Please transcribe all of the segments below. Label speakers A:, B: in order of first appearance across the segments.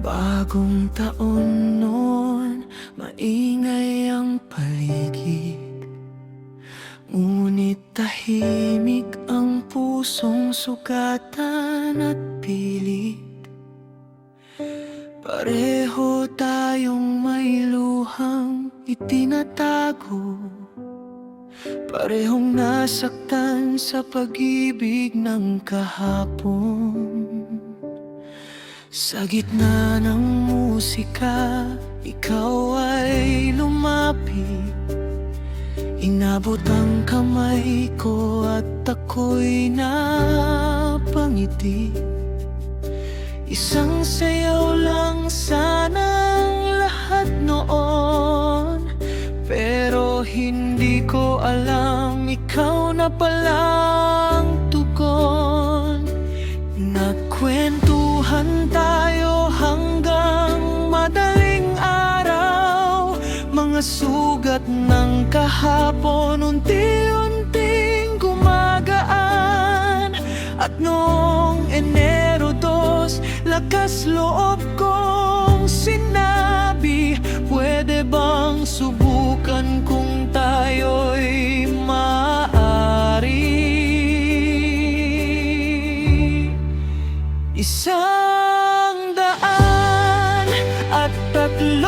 A: Bagong taon noon, maingay ang paligid, ngunit tahimik ang pusong sugatan at pilit. Pareho tayong may luhang itinatago, parehong nasaktan sa pag-ibig ng kahapon. Sa gitna ng musika, ikaw ay lumapit, inabot ang kamay ko at ako'y napangiti. Isang sayaw lang sanang lahat noon, pero hindi ko alam ikaw na palang tugon. Nagkwentuhan tayo hanggang madaling araw, mga sugat ng kahapon unti-unting gumagaan. At noong Enero 2, lakas loob kong sinabi, pwede bang subukan kung tayo'y maaari? Isang daan at 3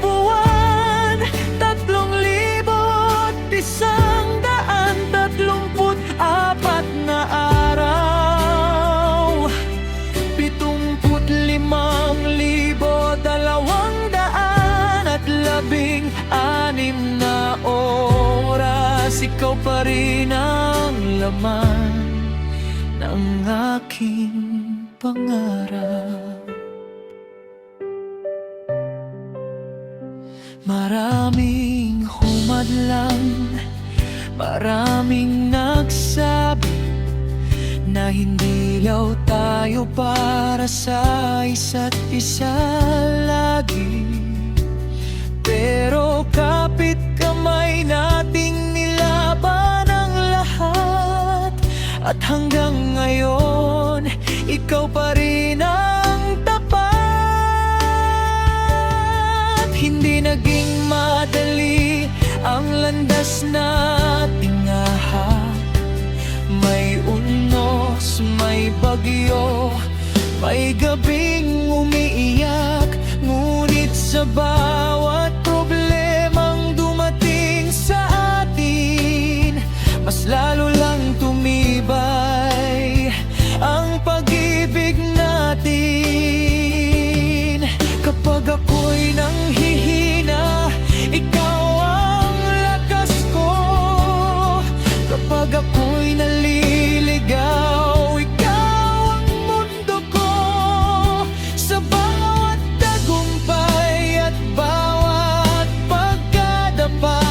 A: buwan, 3,134 na araw, 75,216 na oras. Ikaw pa rin ang laman ng aking pangarap. Maraming humadlang, maraming nagsabi na hindi daw tayo para sa isa't isa lagi. Pero kapit kamay nating nilaban ang lahat, at hanggang ngayon, ikaw pa rin ang tapat. Hindi naging madali ang landas nating ahak. May unos, may bagyo, may gabing umiiyak. Ngunit sa bawat problemang dumating sa atin, mas lalo lang tumibay ang pag-ibig natin. Kapag ako'y nanghihina, ikaw ang lakas ko. Kapag ako'y naliligaw, ikaw ang mundo ko. Sa bawat tagumpay at bawat pagkadapa,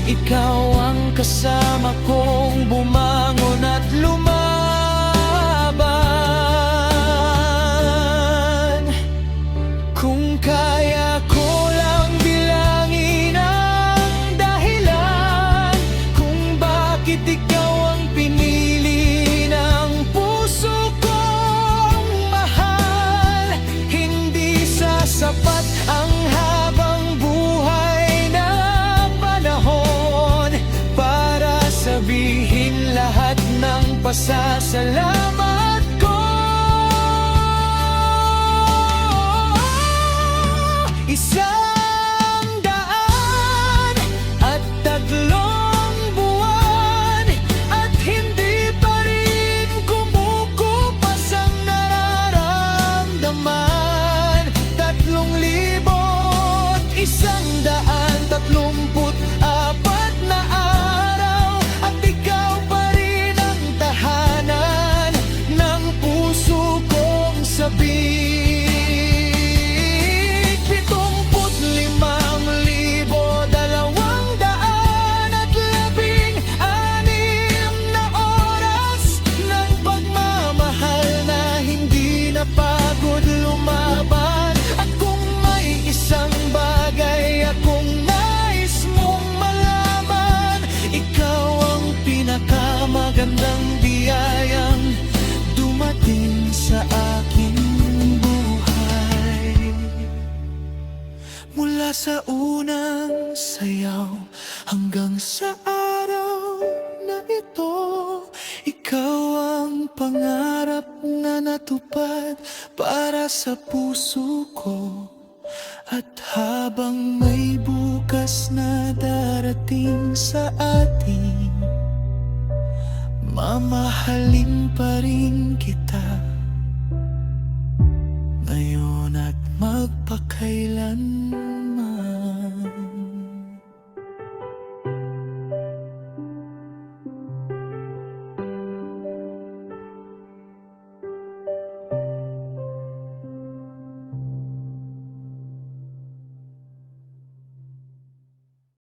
A: ikaw ang kasama kong bumangon at lumaban. Kung kaya ko lang bilangin ang dahilan kung bakit ikaw ang pinili ng puso kong mahal, hindi sasapat ang habang buhay na panahon para sabihin lahat ng pasasalamat ko. Isang daan at 3 buwan, at hindi pa rin kumukupas ang nararamdaman. 3,134 na araw, at ikaw pa rin ang tahanan ng puso kong sabik. 75,216 na oras ng pagmamahal na hindi napagod lumaban. At kung may isang bagay akong nais mong malaman, ikaw ang pinakamagandang biyayang dumating sa aking buhay. sa unang sayaw hanggang sa araw na ito. Ikaw ang pangarap na natupad para sa puso ko. At habang may bukas na darating sa atin, mamahalin pa rin kita ngayon at magpakailanman.